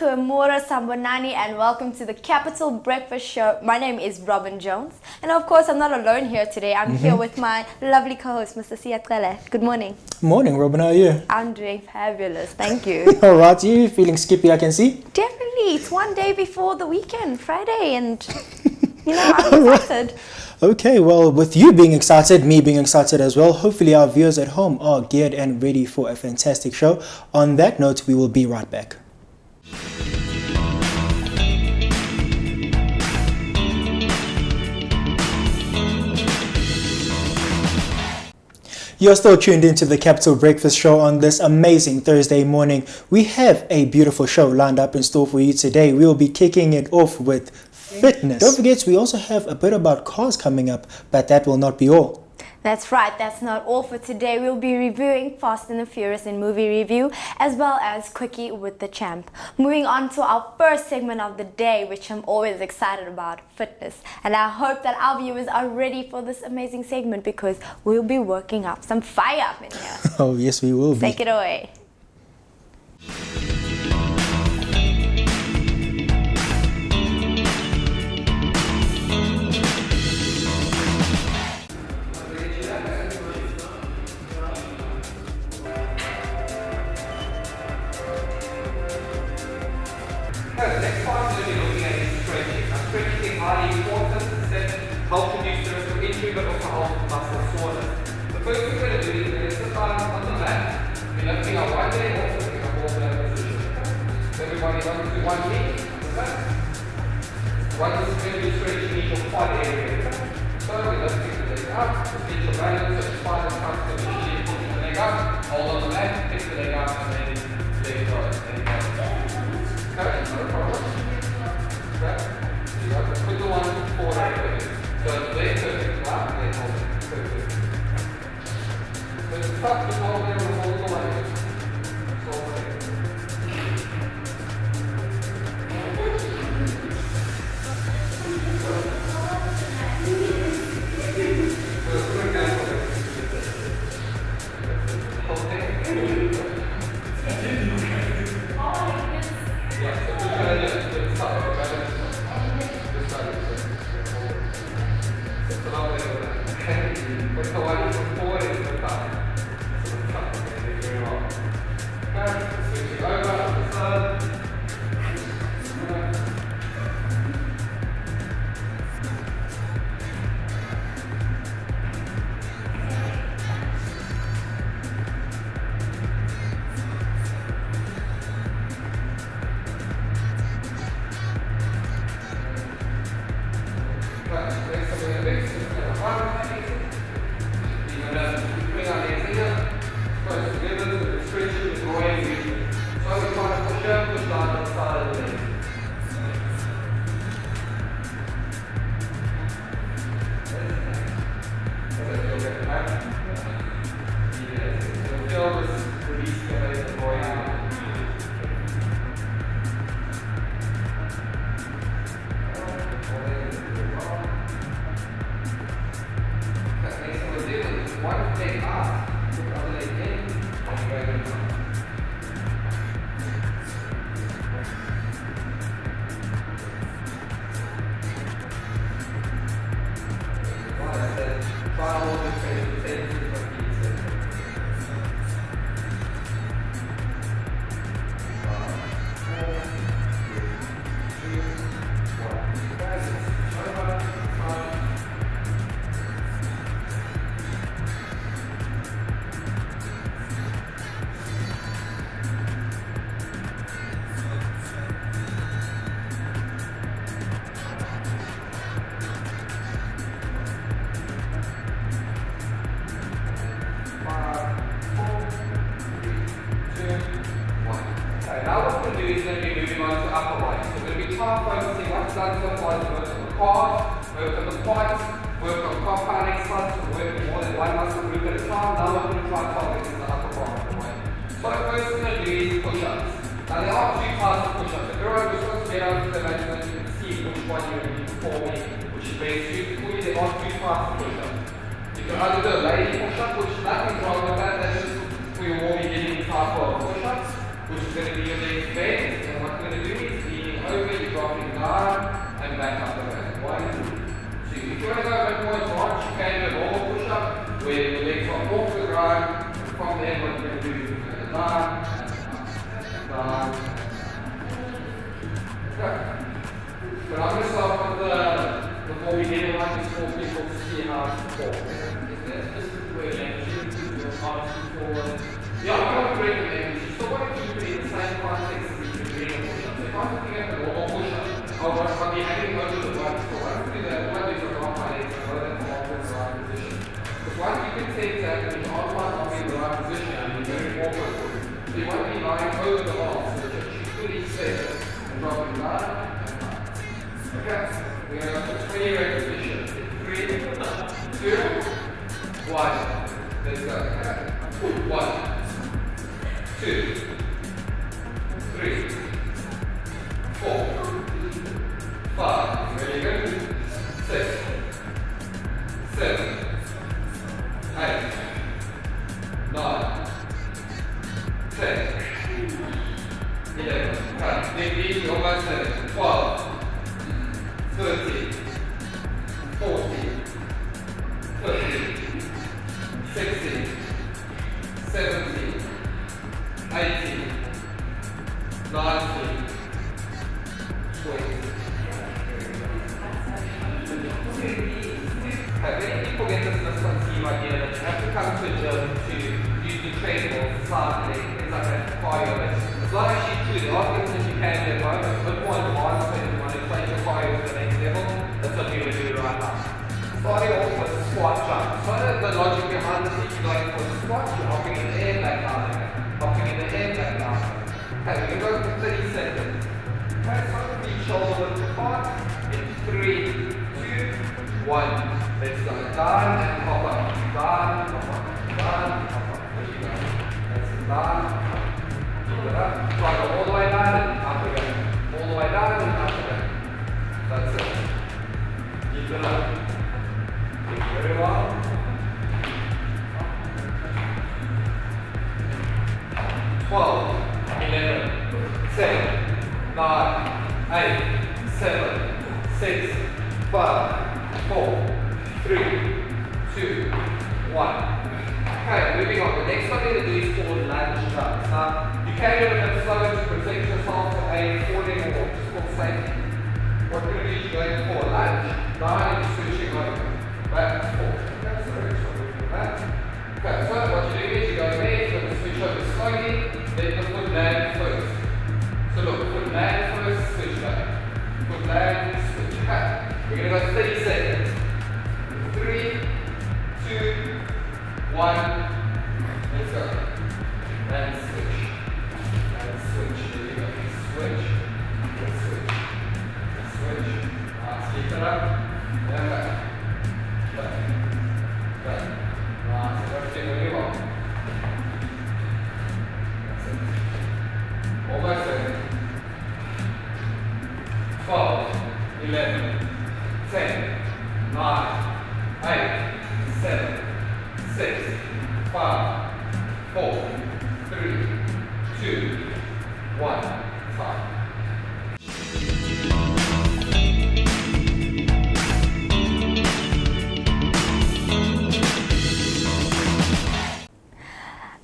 Goeiemorgen Sambonani and welcome to the Capital Breakfast Show. My name is Robin Jones and of course I'm not alone here today. I'm here with my lovely co-host Mr. Siyatlele. Good morning. Morning Robin, how are you? I'm doing fabulous, thank you. Alright, you feeling skippy I can see? Definitely, it's one day before the weekend, Friday, and I'm excited. Okay, well, with you being excited, me being excited as well, hopefully our viewers at home are geared and ready for a fantastic show. On that note, we will be right back. You're still tuned into the Capital Breakfast Show on this amazing Thursday morning. We have a beautiful show lined up in store for you today. We'll be kicking it off with fitness. Don't forget, we also have a bit about cars coming up, but that will not be all. That's right, that's not all for today. We'll be reviewing Fast and the Furious in movie review as well as Quickie with the Champ. Moving on to our first segment of the day, which I'm always excited about, fitness. And I hope that our viewers are ready for this amazing segment because we'll be working up some fire up in here. Oh yes, we will be. Take it away. The next part is going to be looking at stretching. Now stretching is highly important to help reduce the risk of injury but also help muscle soreness. The first thing we're going to do is we're going to sit down on the mat. We're lifting our one leg off, lifting our whole leg position. So everybody wants to do one knee on the mat. One is going to be stretching your quad area. So we're lifting the leg up, just get your balance, so the spine is comfortable, putting the leg up, hold on the mat, pick the leg up and then leg go. Okay, no problem. Okay, so you have to put the one forward. So leg perfect, right? Leg hold it. Perfect. So it's tough to hold there and hold the leg. So leg. Which is going to be your next base, and what we're going to do down and back up again. 1, 2. If you want to go a bit more advanced, you can do a normal push-up where your legs are off the ground. From there, what you're going to do is you're going to down, down. Okay. But I'm going to start with before we get around this for people to see how to perform. This is where you should your arms forward. Yeah, I'm going to recommend you still want to keep it in the same context as you do doing a push-up. So if I'm looking at the normal push-up, I'll be having over the right foot. I have to do that. What I do is I drop my legs and roll them forward in the right position. Because once you can take that and your arms are not in the right position, and you're very awkward for you. So you want to be lying over the arms so that you're fully stable and dropping down. Okay, we're going to go to 20 repetitions. 3, 2, 1. Let's go. 1, 2, 3, 4, 5. Very good. 6, 7, 8, 9, 10, 11. Okay, big knees, we almost did it. 12. 13, 14, 15, 16, 17, 18, 19, 20. Many people get this misconceived idea that you have to come to a gym to use the treadmill, cycling, things like that, cardio. It's not actually true. There are things that you can do at home. It's a bit more advanced when you want to take your cardio to the next level. That's what we're going to do right now. Starting off with a squat jump. So the logic behind this is you're going for a squat, you're hopping in the air, back down again. Hopping in the air, back down again. Okay, we're going to go for 30 seconds. Okay, so each shoulder width apart in 3, 2, 1. Let's go. Down and hop up. Down, hop up. Down, hop up. There you go. That's it. Down, hop up. Keep it up. Try to go all the way down and up again. All the way down and up again. That's it. Keep it up. Very well. 12, 11, 10, 9, 8, 7, 6, 5, 4, 3, 2, 1. Okay, moving on. The next one we're going to do is called lunge jumps. Now, you can do it a bit slower to protect yourself from a falling or just for safety. What we're going to do is you're going for a lunge, down and switching over. Back and forth. Okay, so we're doing that. Okay, so what you're doing is you're going there, you're going to switch over slowly, let the foot land first. So look, foot land first, switch back. Foot land, switch back. We're going to go 30 seconds. 3, 2, 1. Let's go. And switch. And switch. There you go. Switch. And switch. And switch. Keep it up. And back. Back. Back. Nice. Everything really well. That's it. Almost there. 12, 11, 10, 9, 8, 7, 6, 5, 4, 3, 2, 1. Time.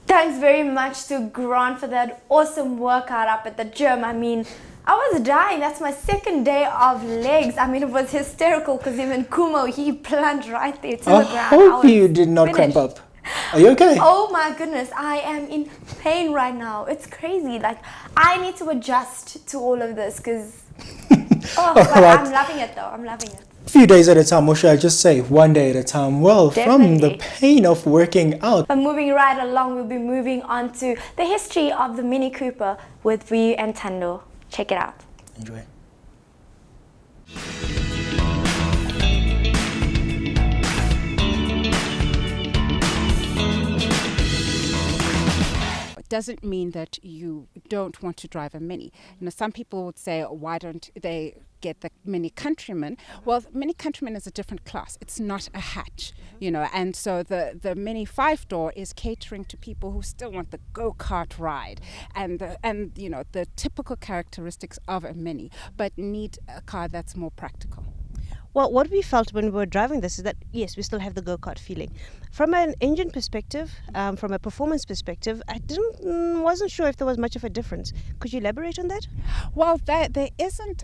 Thanks very much to Grant for that awesome workout up at the gym. I mean, I was dying. That's my second day of legs. I mean, it was hysterical because even Kumo, he plunged right there to the ground. I hope you did not cramp up. Are you okay? Oh my goodness, I am in pain right now. It's crazy. Like, I need to adjust to all of this because, but right. I'm loving it though. I'm loving it. A few days at a time, or should I just say one day at a time? Well, from the pain of working out. But moving right along, we'll be moving on to the history of the Mini Cooper with Ryu and Tando. Check it out. Enjoy. doesn't mean that you don't want to drive a Mini. Some people would say, why don't they get the Mini Countryman? Well, the Mini Countryman is a different class. It's not a hatch, and so the Mini 5-door is catering to people who still want the go-kart ride and the typical characteristics of a Mini, but need a car that's more practical. Well, what we felt when we were driving this is that, yes, we still have the go-kart feeling. From an engine perspective, from a performance perspective, I wasn't sure if there was much of a difference. Could you elaborate on that? Well, there isn't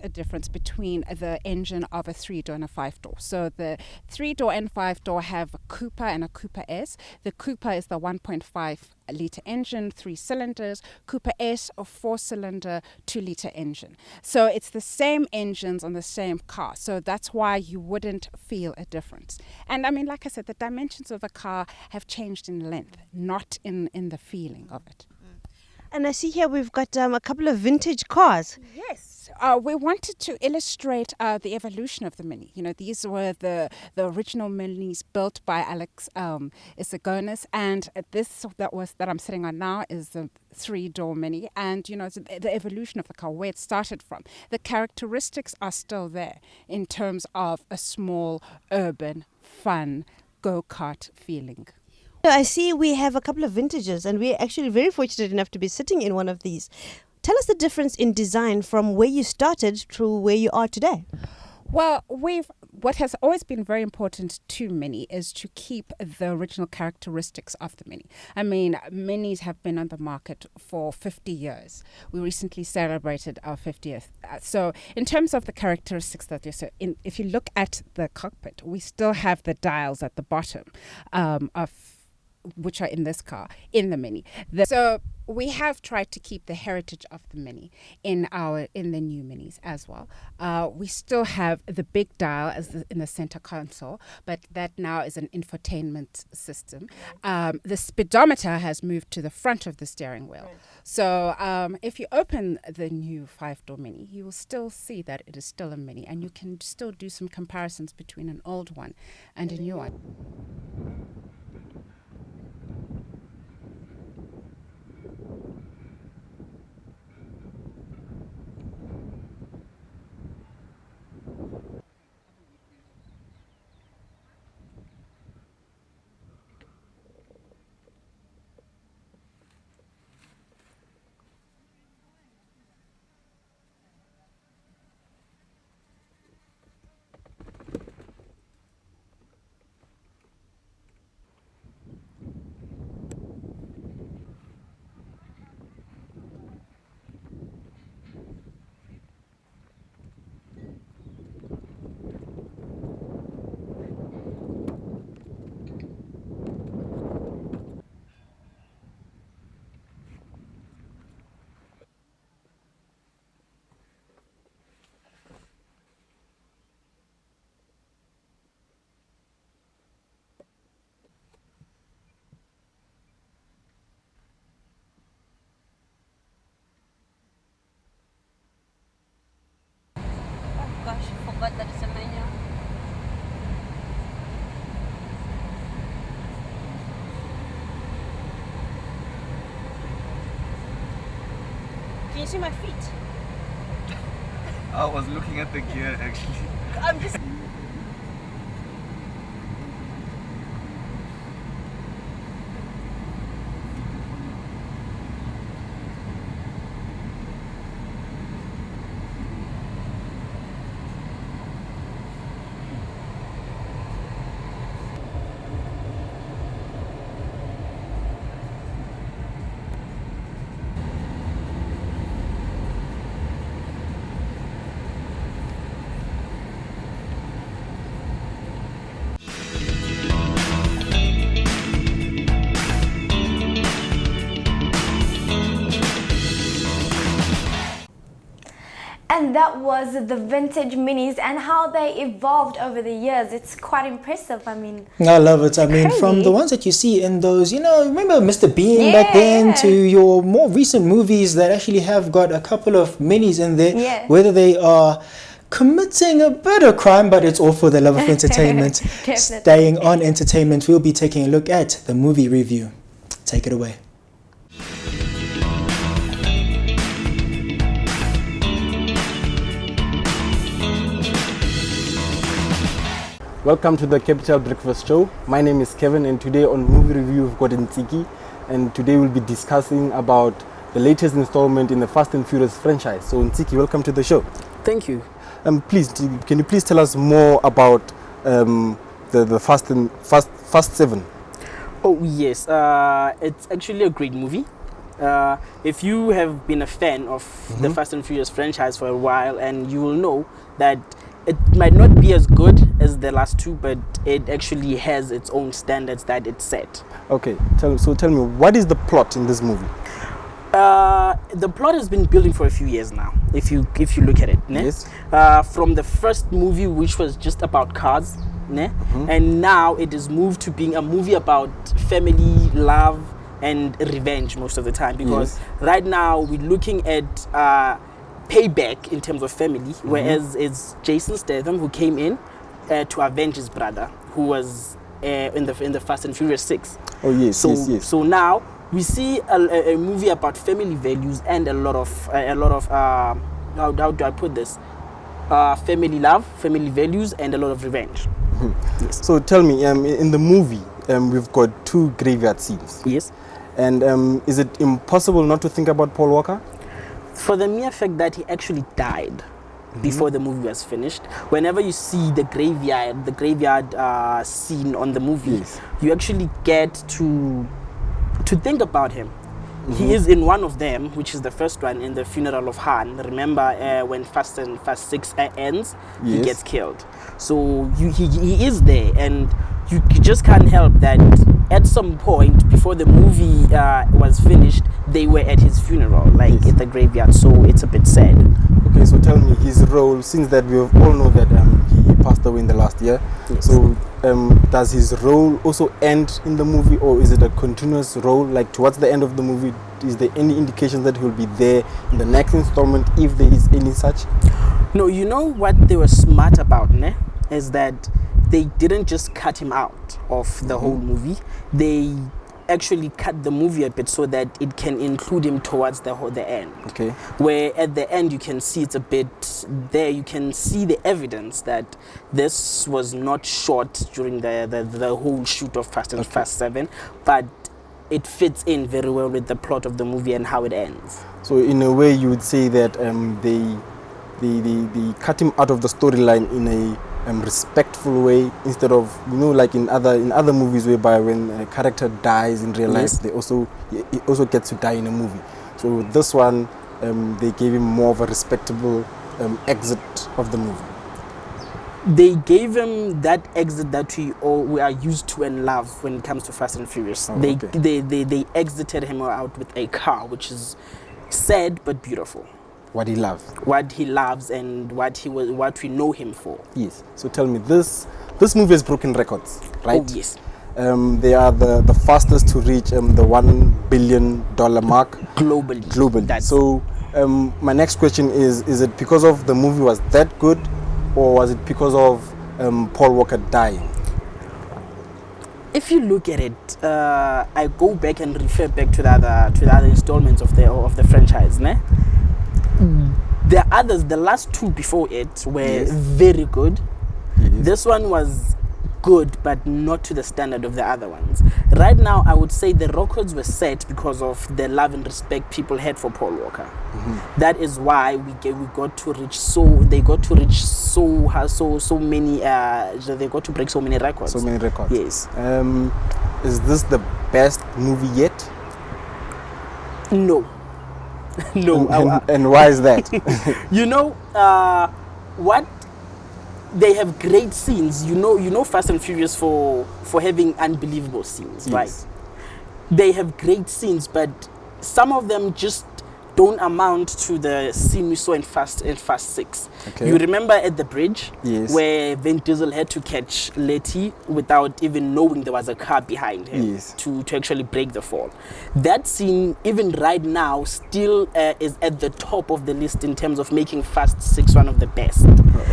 a difference between the engine of a 3-door and a 5-door. So the 3-door and 5-door have a Cooper and a Cooper S. The Cooper is the 1.5-litre engine, 3 cylinders. Cooper S, a 4-cylinder, 2-litre engine. So it's the same engines on the same car. So that's why you wouldn't feel a difference. And I mean, like I said, the dimensions of the car have changed in length, not in the feeling of it. And I see here we've got a couple of vintage cars. Yes. We wanted to illustrate the evolution of the Mini. These were the original Minis built by Alex Isagonis, and this that I'm sitting on now is the 3-door Mini, and the evolution of the car, where it started from. The characteristics are still there in terms of a small, urban, fun go-kart feeling. I see we have a couple of vintages, and we're actually very fortunate enough to be sitting in one of these. Tell us the difference in design from where you started to where you are today. Well, what has always been very important to Mini is to keep the original characteristics of the Mini. I mean, Minis have been on the market for 50 years. We recently celebrated our 50th. So in terms of the characteristics that if you look at the cockpit, we still have the dials at the bottom which are in this car, in the Mini. So we have tried to keep the heritage of the Mini in the new Minis as well. We still have the big dial in the center console, but that now is an infotainment system. The speedometer has moved to the front of the steering wheel. Right. So if you open the new 5-door Mini, you will still see that it is still a Mini, and you can still do some comparisons between an old one and a new one. Gosh, I forgot that it's a manual. Can you see my feet? I was looking at the gear actually. I'm just... And that was the vintage Minis and how they evolved over the years. It's quite impressive. I mean, I love it. I mean, crazy. From the ones that you see in those, remember Mr. Bean back then, to your more recent movies that actually have got a couple of Minis in there, whether they are committing a bit of crime, but it's all for the love of entertainment. Staying on entertainment, we'll be taking a look at the movie review. take it away. Welcome to the Capital Breakfast Show. My name is Kevin, and today on Movie Review we've got Ntiki, and today we'll be discussing about the latest installment in the Fast and Furious franchise. So Ntiki, welcome to the show. Thank you. Please, can you please tell us more about the Fast 7? Oh yes, it's actually a great movie. If you have been a fan of the Fast and Furious franchise for a while, and you will know that it might not be as good as the last two, but it actually has its own standards that it set. Okay, tell me, what is the plot in this movie? The plot has been building for a few years now, if you look at it. Ne? Yes. From the first movie, which was just about cars, ne? And now it is moved to being a movie about family, love, and revenge most of the time, because right now we're looking at payback in terms of family, whereas it's Jason Statham who came in to avenge his brother, who was in the Fast and Furious 6. Oh yes, yes. So now we see a movie about family values and a lot of how do I put this? Family love, family values, and a lot of revenge. Yes. So tell me, in the movie, we've got 2 graveyard scenes. Yes. And is it impossible not to think about Paul Walker? For the mere fact that he actually died before the movie was finished, whenever you see the graveyard scene on the movie, you actually get to think about him. He is in one of them, which is the first one, in the funeral of Han. Remember when Fast 6 ends, he gets killed. So he is there, and you just can't help that at some point before the movie was finished, they were at his funeral, like at the graveyard. So it's a bit sad. Okay, so tell me his role, since that we all know that he passed away in the last year. So does his role also end in the movie, or is it a continuous role, like towards the end of the movie? Is there any indication that he'll be there in the next installment, if there is any such? No, you know what they were smart about, ne? Is that they didn't just cut him out of the whole movie. They actually cut the movie a bit so that it can include him towards the end. Okay. Where at the end you can see it's a bit there. You can see the evidence that this was not shot during the whole shoot of Fast and Fast 7, but it fits in very well with the plot of the movie and how it ends. So in a way, you would say that they cut him out of the storyline in a respectful way, instead of, you know, like in other movies whereby when a character dies in real life, he also gets to die in a movie. So with this one, they gave him more of a respectable exit of the movie. They gave him that exit that we are used to and love when it comes to Fast and Furious. They exited him out with a car, which is sad but beautiful. What he loves. What he loves and what we know him for. Yes. So tell me, this movie has broken records, right? Oh yes. They are the fastest to reach the $1 billion mark globally. So my next question is it because of the movie was that good, or was it because of Paul Walker dying? If you look at it, I go back and refer back to the other installments of the franchise, ne? The others, the last 2 before it, were very good. This one was good, but not to the standard of the other ones. Right now, I would say the records were set because of the love and respect people had for Paul Walker. That is why they got to break so many records. So many records. Yes. Is this the best movie yet? No. No. And why is that? You know, what they have great scenes. You know Fast and Furious for having unbelievable scenes, right? They have great scenes, but some of them just don't amount to the scene we saw in Fast 6. Okay. You remember at the bridge, Yes. where Vin Diesel had to catch Letty without even knowing there was a car behind him, Yes. to actually break the fall. That scene, even right now, still is at the top of the list in terms of making Fast 6 one of the best.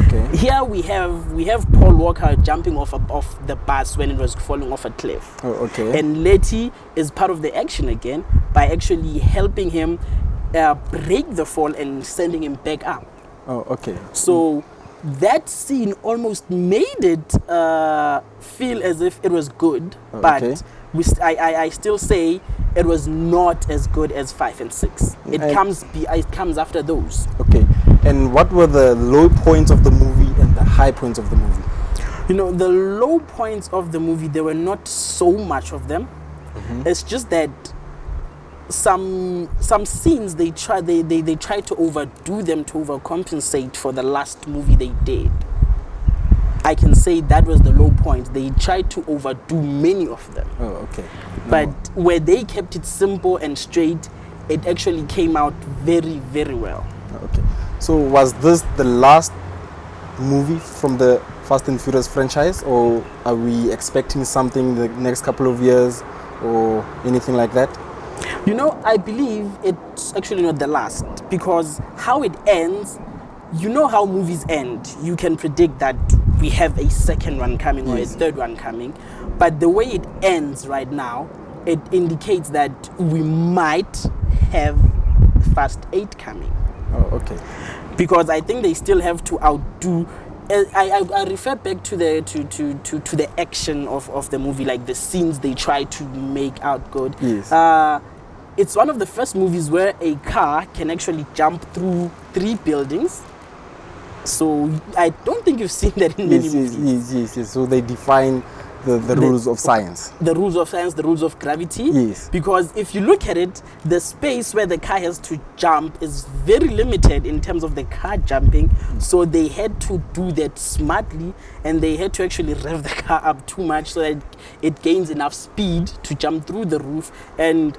Okay. Here we have Paul Walker jumping off the bus when it was falling off a cliff. Oh, okay. And Letty is part of the action again by actually helping him break the fall and sending him back up. Oh, okay. So that scene almost made it feel as if it was good, Oh, but okay. I still say it was not as good as 5 and 6. It comes after those. Okay. And what were the low points of the movie and the high points of the movie? You know, the low points of the movie, there were not so much of them. It's just that some scenes they try to overdo them to overcompensate for the last movie they did. I can say that was the low point. They tried to overdo many of them. Oh, okay. But where they kept it simple and straight, it actually came out very, very well. Okay. So was this the last movie from the Fast and Furious franchise, or are we expecting something the next couple of years or anything like that? You know, I believe it's actually not the last, because how it ends, you know how movies end. You can predict that we have a second one coming or a third one coming. But the way it ends right now, it indicates that we might have Fast 8 coming. Oh, okay. Because I think they still have to outdo. I refer back to the action of the movie, like the scenes they try to make out good. Yes. It's one of the first movies where a car can actually jump through 3 buildings. So I don't think you've seen that in many movies. Yes. So they define the rules of science. The rules of science, the rules of gravity. Yes. Because if you look at it, the space where the car has to jump is very limited in terms of the car jumping. So they had to do that smartly, and they had to actually rev the car up too much so that it gains enough speed to jump through the roof. And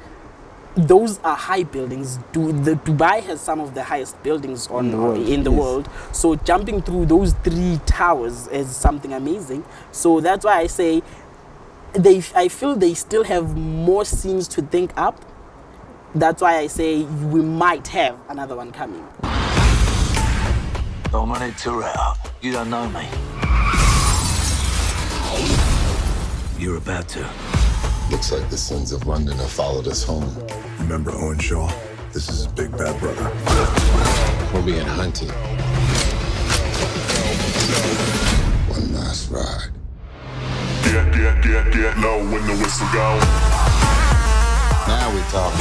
those are high buildings. Dubai has some of the highest buildings in the world. So jumping through those 3 towers is something amazing. So that's why I say I feel they still have more scenes to think up. That's why I say we might have another one coming. Dominic Terrell, you don't know me. You're about to. Looks like the sins of London have followed us home. Remember Owen Shaw? This is his big bad brother. We're being hunted. One last ride. Get low when the whistle go. Now we talk.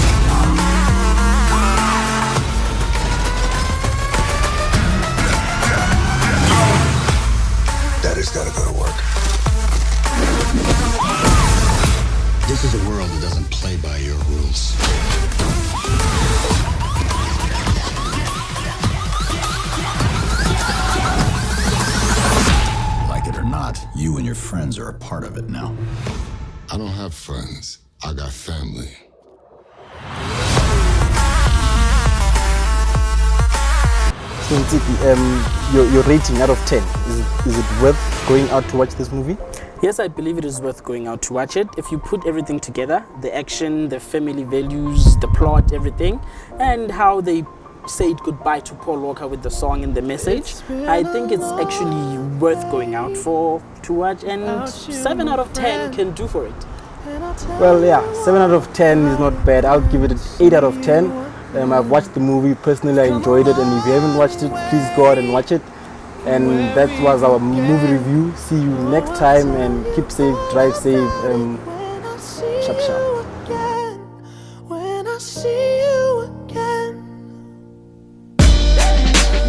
Daddy's gotta go to work. This is a world that doesn't play by your rules. Like it or not, you and your friends are a part of it now. I don't have friends. I got family. So Ntiki, your rating out of 10, is it worth going out to watch this movie? Yes, I believe it is worth going out to watch it. If you put everything together, the action, the family values, the plot, everything, and how they said goodbye to Paul Walker with the song and the message, I think it's actually worth going out to watch, and 7 out of 10 can do for it. Well, yeah, 7 out of 10 is not bad. I'll give it an 8 out of 10. I've watched the movie. Personally, I enjoyed it, and if you haven't watched it, please go out and watch it. And that was our movie review. See you next time, and keep safe, drive safe, sharp sharp. When I see you again.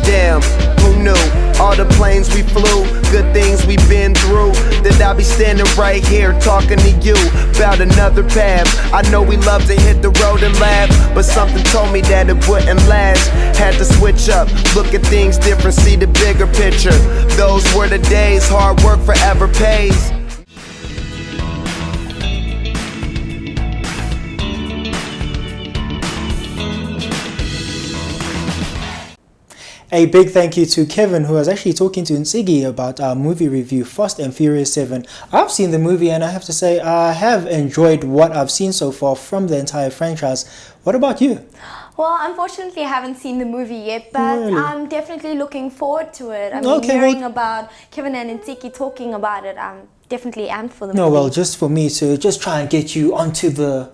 Damn, who knew? All the planes we flew, good things we've been through. That I'll be standing right here talking to you about another path. I know we love to hit the road and laugh, but something told me that it wouldn't last. Had to switch up, look at things different, see the bigger picture. Those were the days, hard work forever pays. A big thank you to Kevin, who was actually talking to Nsigi about our movie review, Fast and Furious 7. I've seen the movie and I have to say I have enjoyed what I've seen so far from the entire franchise. What about you? Well, unfortunately, I haven't seen the movie yet, but Really? I'm definitely looking forward to it. I mean, Okay, hearing well- about Kevin and Ntiki talking about it, I'm definitely amped for the No, movie. well, just for me to just try and get you onto the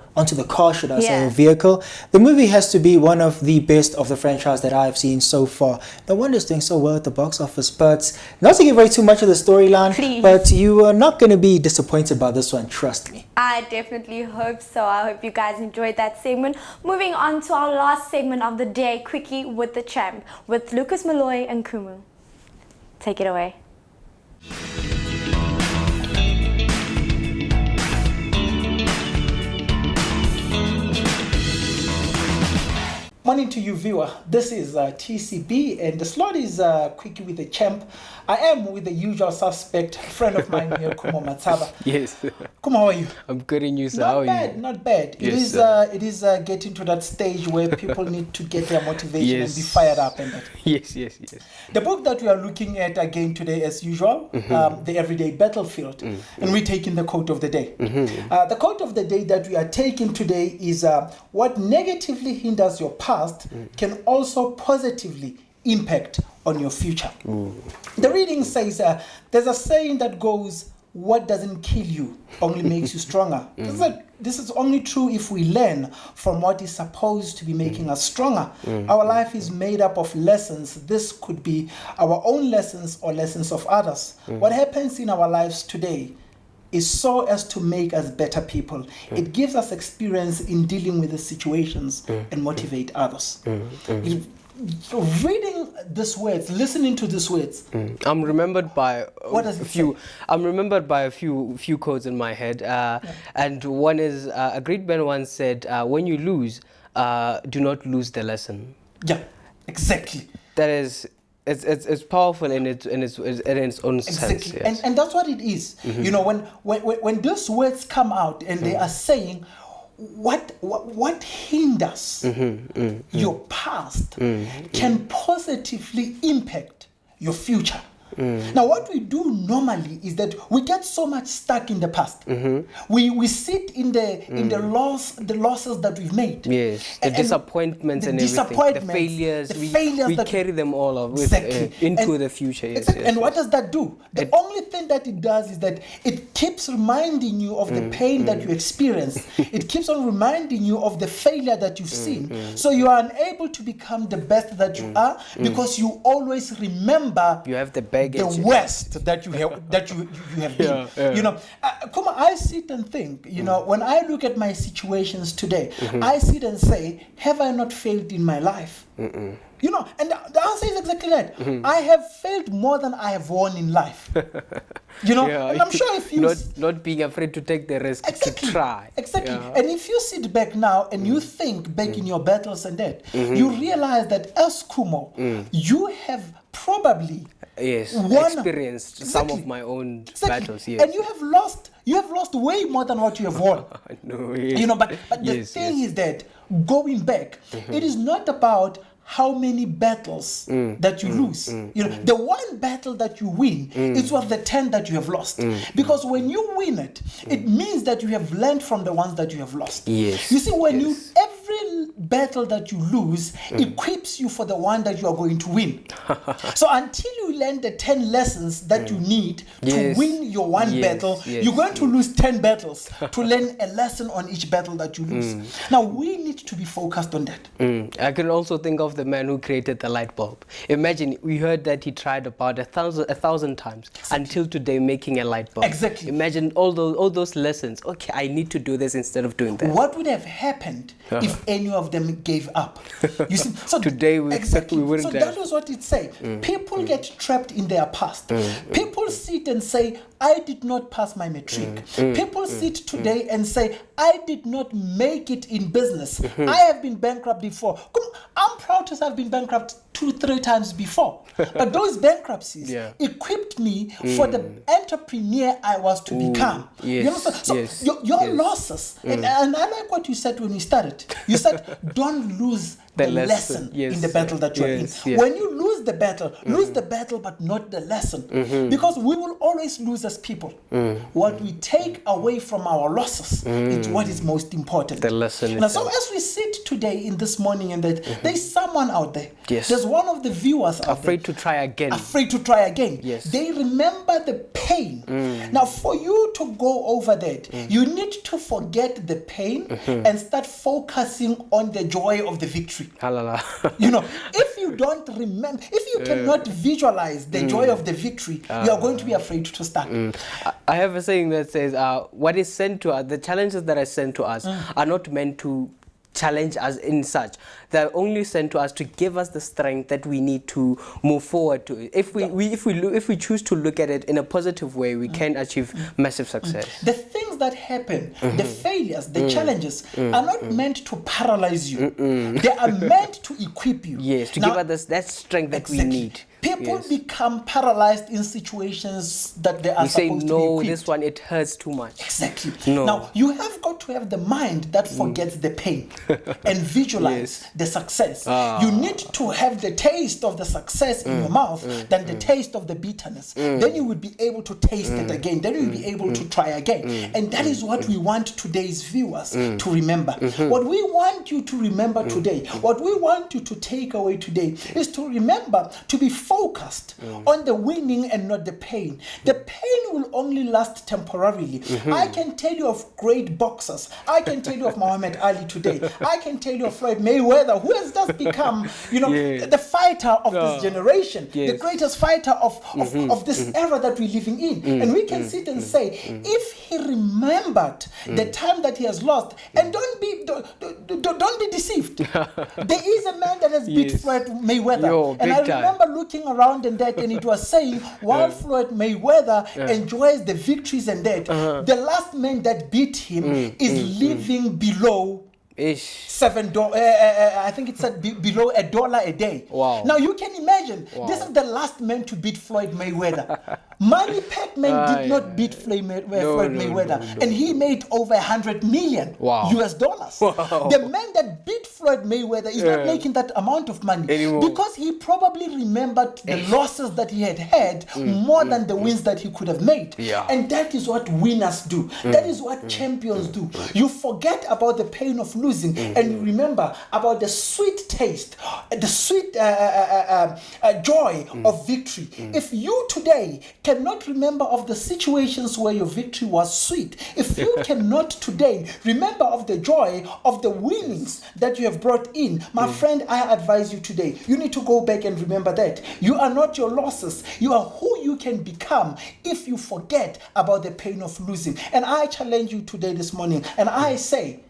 car, should I say, Yeah. or vehicle. The movie has to be one of the best of the franchise that I've seen so far. No wonder it's doing so well at the box office. But not to give away too much of the storyline, Please. but you are not going to be disappointed by this one. Trust me. I definitely hope so. I hope you guys enjoyed that segment. Moving on to our last segment of the day, Quickie with the Champ, with Lucas Malloy and Kumu. Take it away. Morning to you, viewer. This is TCB, and the slot is Quickie with the Champ. I am with the usual suspect, friend of mine here, Kumo Mataba. Yes. Kumo, how are you? I'm good in you, sir. Not How are bad, you? not bad. Yes, It is getting to that stage where people need to get their motivation Yes. and be fired up. And that. Yes. The book that we are looking at again today, as usual, The Everyday Battlefield, and we're taking the quote of the day. The quote of the day that we are taking today is what negatively hinders your past can also positively impact on your future. The reading says there's a saying that goes, what doesn't kill you only makes you stronger. This is only true if we learn from what is supposed to be making us stronger. Our life is made up of lessons. This could be our own lessons or lessons of others. What happens in our lives today is so as to make us better people. It gives us experience in dealing with the situations and motivate others. Reading these words, listening to these words, I'm remembered by What does a it few. I'm remembered by a few quotes in my head, and one is a great man once said, "When you lose, do not lose the lesson." Yeah, exactly. That is. It's powerful in its own sense. Exactly, Yes. and that's what it is. You know, when those words come out and they are saying what hinders your past can positively impact your future. Now, what we do normally is that we get so much stuck in the past. We sit in the losses that we've made. Yes, the disappointments the and everything, the failures. We that carry them all up with, Exactly. into the future. Yes, yes, and what yes. does that do? The only thing that it does is that it keeps reminding you of the pain that you experienced. It keeps on reminding you of the failure that you've seen. So you are unable to become the best that you are because you always remember You have the baggage. the worst that you have you have been. Yeah. You know, Kuma, I sit and think. You know, when I look at my situations today, I sit and say, have I not failed in my life? You know, and the answer is exactly that. I have failed more than I have won in life. You know, Yeah. and I'm sure if you not being afraid to take the risk to try. Exactly. Yeah. And if you sit back now and you think back in your battles and that, you realize that as Kumo, you have probably experienced some of my own battles. Yes. And you have lost way more than what you have won. No, yes. You know, but the thing is that going back, it is not about how many battles that you lose. You know, the one battle that you win is worth the 10 that you have lost. Because when you win it, it means that you have learned from the ones that you have lost. Yes. You see, when every battle that you lose equips you for the one that you are going to win. So until you learn the 10 lessons that you need to win your one battle, you're going to lose 10 battles to learn a lesson on each battle that you lose. Now, we need to be focused on that. I can also think of the man who created the light bulb. Imagine, we heard that he tried about a thousand times until today making a light bulb. Exactly. Imagine all those lessons. Okay, I need to do this instead of doing that. What would have happened if any of them gave up? You see, so today we wouldn't So have. that was what it said. People get trapped in their past. People sit and say, I did not pass my matric. People sit today and say, I did not make it in business. I have been bankrupt before. I'm proud to say I've been bankrupt 2-3 times before. But those bankruptcies equipped me for the entrepreneur I was to become. Yes, You understand? So your losses, and I like what you said when you started. You said, don't lose the lesson in the battle that you're in. When you lose the battle, lose the battle but not the lesson. Because we will always lose as people. What we take away from our losses is what is most important. The lesson. Now, so as we sit today in this morning, and that there's someone out there. There's one of the viewers out afraid to try again. Afraid to try again. They remember the pain. Now, for you to go over that, you need to forget the pain and start focusing on the joy of the victory. You know, if you don't remember, if you cannot visualize the joy of the victory, you are going to be afraid to start. I have a saying that says, what is sent to us, the challenges that are sent to us are not meant to challenge us in such. They're only sent to us to give us the strength that we need to move forward to it. If we choose to look at it in a positive way, we can achieve massive success. The things that happen, the failures, the challenges are not meant to paralyze you. They are meant to equip you. Yes, to give us that strength that we need. People become paralyzed in situations that they are supposed to be no, equipped. this one, it hurts too much. Exactly. No. Now, you have got to have the mind that forgets the pain and visualize the success. You need to have the taste of the success in your mouth than the taste of the bitterness. Then you would be able to taste it again. Then you will be able to try again. And that is what we want today's viewers to remember. What we want you to remember today, what we want you to take away today is to remember to be focused on the winning and not the pain. The pain will only last temporarily. I can tell you of great boxers. I can tell you of Muhammad Ali today. I can tell you of Floyd Mayweather, who has just become, you know, the fighter of this generation, the greatest fighter of this era that we're living in. And we can sit and say, if he remembered the time that he has lost, and don't be deceived. There is a man that has beat Floyd Mayweather, and I remember looking around and that, and it was saying, while Floyd Mayweather enjoys the victories and that, the last man that beat him is living below $7. I think it said below $1 a day. Wow. Now you can imagine, this is the last man to beat Floyd Mayweather. Manny Pacman did not beat Floyd Mayweather, and he made over $100 million US dollars. The man that beat Floyd Mayweather is not making that amount of money because he probably remembered the losses that he had more than the wins that he could have made. And that is what winners do. That is what champions do. You forget about the pain of losing and you remember about the sweet taste, the sweet joy of victory. If you today cannot remember of the situations where your victory was sweet, if you cannot today remember of the joy of the winnings that you have brought in, my friend, I advise you today, you need to go back and remember that you are not your losses. You are who you can become if you forget about the pain of losing. And I challenge you today this morning, and I say,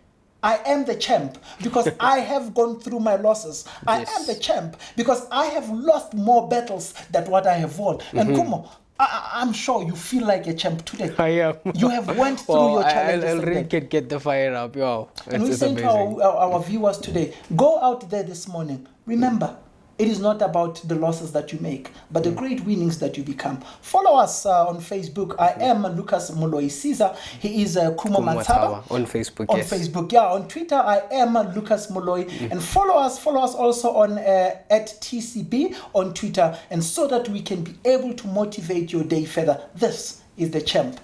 I am the champ because I have gone through my losses. I am the champ because I have lost more battles than what I have won. And Kumo, I'm sure you feel like a champ today. I am. You have went through your challenges. I'll really get the fire up. Wow. And we say to our viewers today, go out there this morning. Remember, it is not about the losses that you make, but the great winnings that you become. Follow us on Facebook. I am Lucas Moloi Caesar. He is Kumo Mataba. On Facebook, On Facebook, yeah. On Twitter, I am Lucas Moloi. And follow us also on at TCB on Twitter, and so that we can be able to motivate your day further. This is the champ.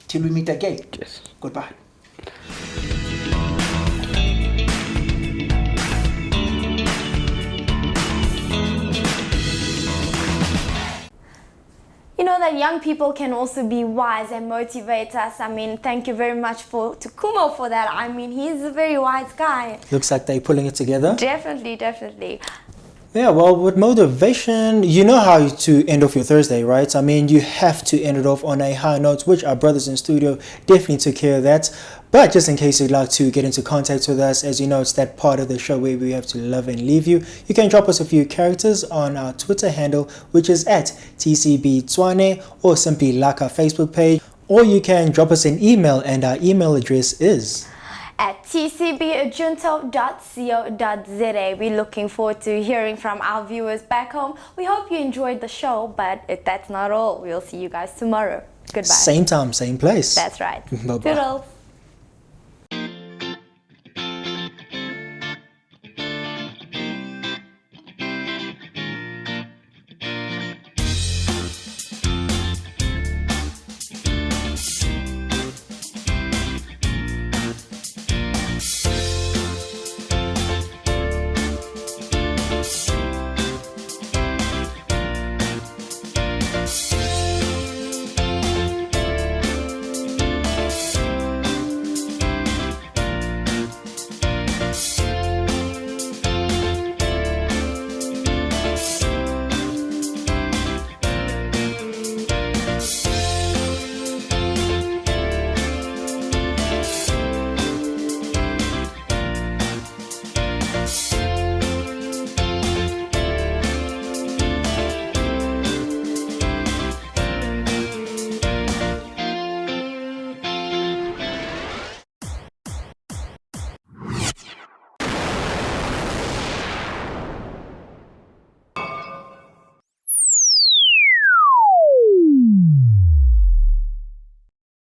Till we meet again. Yes. Goodbye. You know that young people can also be wise and motivate us. I mean, thank you very much to Kumo for that. I mean, he's a very wise guy. Looks like they're pulling it together. Definitely, definitely. Yeah, well, with motivation, you know how to end off your Thursday, right? I mean, you have to end it off on a high note, which our brothers in studio definitely took care of that. But just in case you'd like to get into contact with us, as you know, it's that part of the show where we have to love and leave you. You can drop us a few characters on our Twitter handle, which is at TCB Tswane, or simply like our Facebook page. Or you can drop us an email, and our email address is at tcbajunto.co.za. We're looking forward to hearing from our viewers back home. We hope you enjoyed the show, but if that's not all, we'll see you guys tomorrow. Goodbye. Same time, same place. That's right. Bye-bye. Toodles.